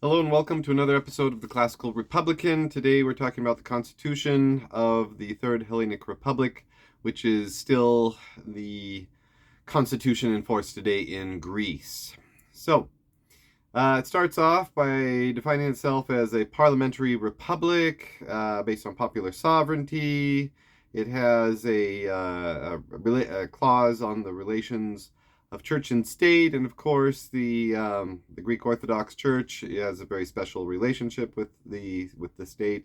Hello and welcome to another episode of the Classical Republican. Today we're talking about the Constitution of the Third Hellenic Republic, which is still the constitution in force today in Greece. It starts off by defining itself as a parliamentary republic based on popular sovereignty. It has a clause on the relations of church and state, and of course the Greek Orthodox Church has a very special relationship with the state.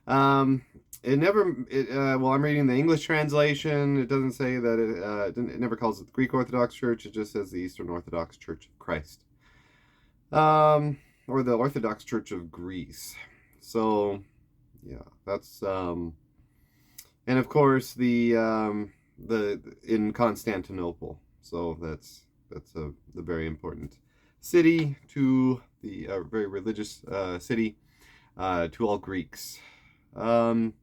Um, I'm reading the English translation. It doesn't say that it never calls it the Greek Orthodox Church. It just says the Eastern Orthodox Church of Christ, or the Orthodox Church of Greece. So, yeah, that's and of course the in Constantinople. So that's the very important city to the very religious city to all Greeks. Um,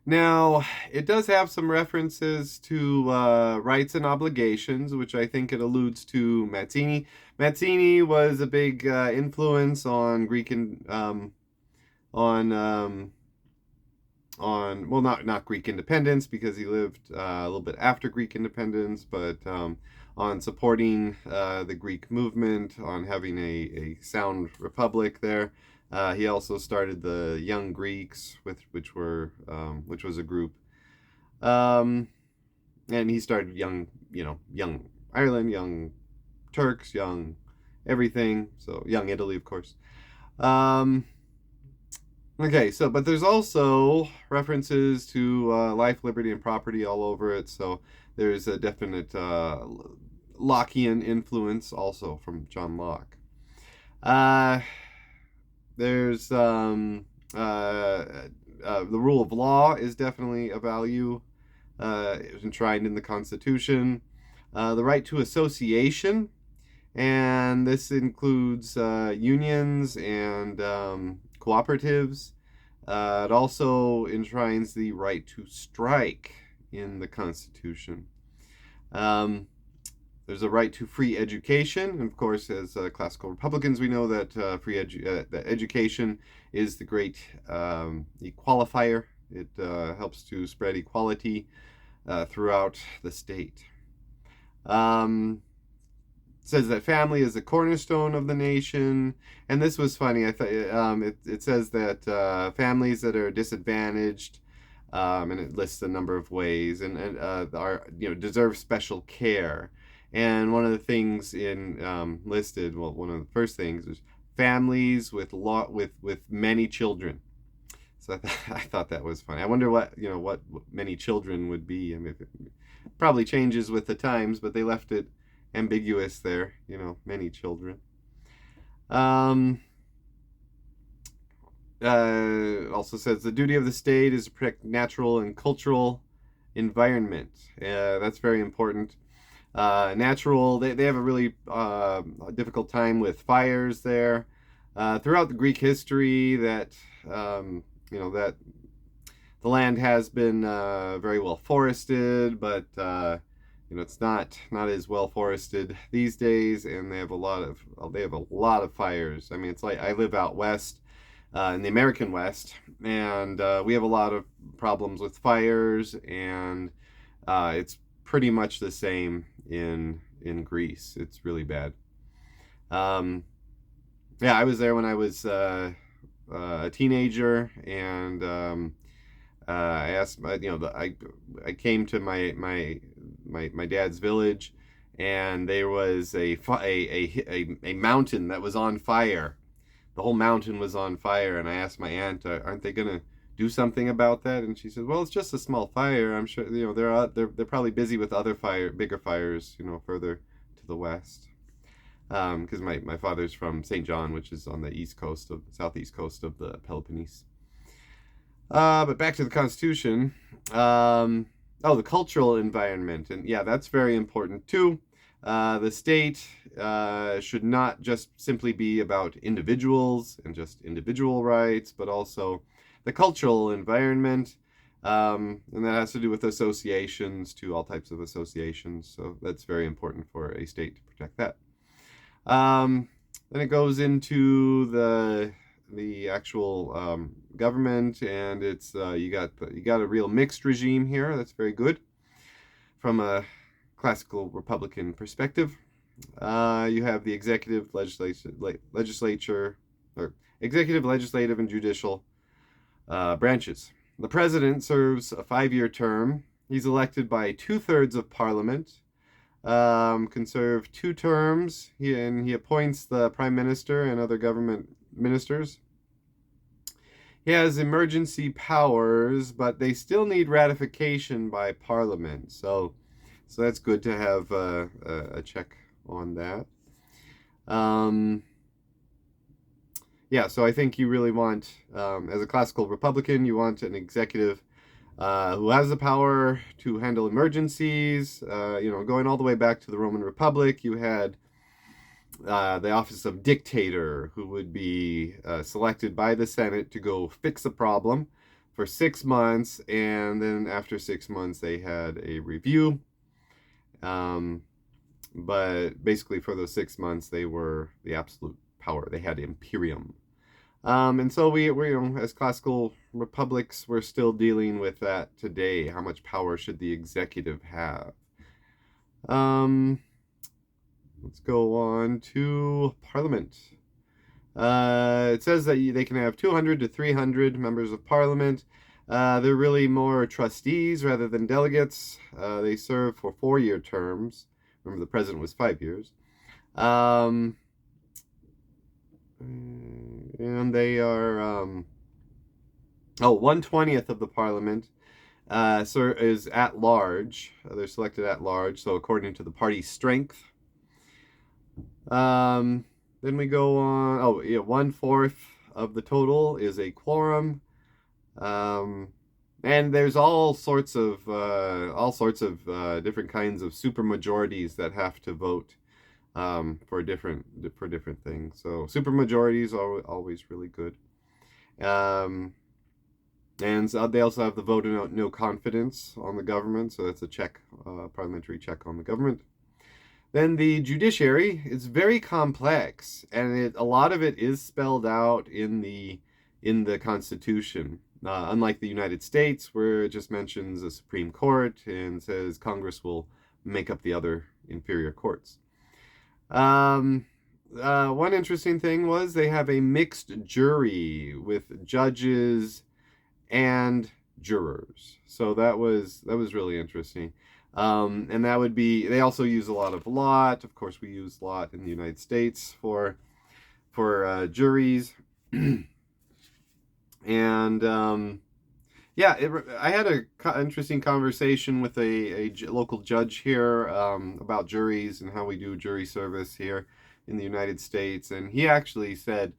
Now, it does have some references to rights and obligations, which I think it alludes to Mazzini. Mazzini was a big influence on Greek and on well, not Greek independence, because he lived a little bit after Greek independence, but on supporting the Greek movement, on having a sound republic there. He also started the Young Greeks, which was a group, um, and he started young Ireland, young Turks, young everything. So young Italy, of course. Um, Okay, but there's also references to life, liberty, and property all over it. So there's a definite Lockean influence also from John Locke. Uh, there's the rule of law is definitely a value enshrined in the Constitution. The right to association, and this includes unions and cooperatives. It also enshrines the right to strike in the Constitution. Um, there's a right to free education, and of course, as classical Republicans, we know that that education is the great equalifier. It helps to spread equality throughout the state. Um, Says that family is the cornerstone of the nation, and this was funny. I thought it says that families that are disadvantaged, and it lists a number of ways, and are deserve special care. And one of the things in listed, well, one of the first things is families with many children. So I thought that was funny. I wonder what many children would be. I mean, it probably changes with the times, but they left it ambiguous there. Many children. Um, Also says the duty of the state is to protect natural and cultural environment. That's very important. Natural, they have a really difficult time with fires there. Throughout the Greek history, that the land has been very well forested, but it's not as well forested these days, and they have a lot of fires. I mean, it's like I live out west, in the American West, and we have a lot of problems with fires, and it's pretty much the same in Greece. It's really bad. Um, yeah, I was there when I was a teenager, and I asked, I came to my dad's village, and there was a mountain that was on fire. The whole mountain was on fire, and I asked my aunt, "Aren't they gonna do something about that?" And she said, "Well, it's just a small fire. I'm sure they're probably busy with other bigger fires, further to the west." Because my father's from St. John, which is on the southeast coast of the Peloponnese. But back to the Constitution. The cultural environment, and yeah, that's very important too. The state should not just simply be about individuals and just individual rights, but also the cultural environment, and that has to do with associations, to all types of associations. So that's very important for a state to protect that. Um, Then it goes into the actual government, and it's you got a real mixed regime here. That's very good from a classical Republican perspective. You have the legislature, or executive, legislative, and judicial branches. The president serves a 5-year term. He's elected by 2/3 of parliament. Can serve 2 terms. He appoints the prime minister and other government ministers. He has emergency powers, but they still need ratification by parliament. So that's good to have a check on that. Yeah, so I think you really want, as a classical Republican, you want an executive who has the power to handle emergencies. Going all the way back to the Roman Republic, you had the office of dictator, who would be selected by the Senate to go fix a problem for 6 months, and then after 6 months they had a review. But basically for those 6 months they were the absolute power. They had imperium. And so we as classical republics, we're still dealing with that today. How much power should the executive have? Let's go on to Parliament. It says that they can have 200 to 300 members of Parliament. They're really more trustees rather than delegates. They serve for 4-year terms. Remember, the president was 5 years. And they are 1/20th of the Parliament is at large. They're selected at large, so according to the party's strength. Then we go on. 1/4 of the total is a quorum, and there's all sorts of different kinds of supermajorities that have to vote for different things. So supermajorities are always really good. And so they also have the vote of no confidence on the government, so that's a check, parliamentary check on the government. Then the judiciary is very complex, and a lot of it is spelled out in the Constitution. Unlike the United States, where it just mentions a Supreme Court and says Congress will make up the other inferior courts. One interesting thing was they have a mixed jury with judges and jurors. So that was really interesting. And that would be, they also use a lot of lot. Of course, we use lot in the United States for juries. And I had an interesting conversation with a local judge here about juries and how we do jury service here in the United States. And he actually said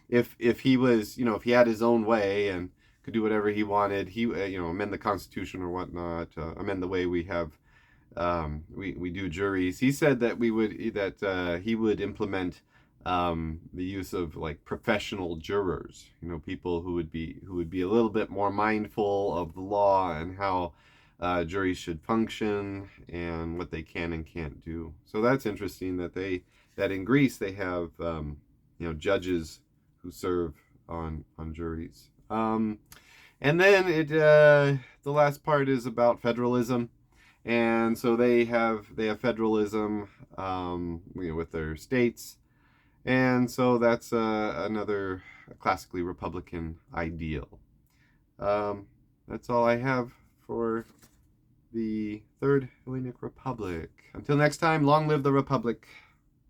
if he was, if he had his own way and could do whatever he wanted, he amend the Constitution or whatnot, amend the way we have we do juries. He said that he would implement the use of like professional jurors, people who would be a little bit more mindful of the law and how juries should function and what they can and can't do. So that's interesting that in Greece they have judges who serve on juries. And then the last part is about federalism, and so they have federalism with their states, and so that's another classically Republican ideal. That's all I have for the Third Hellenic Republic. Until next time, long live the Republic.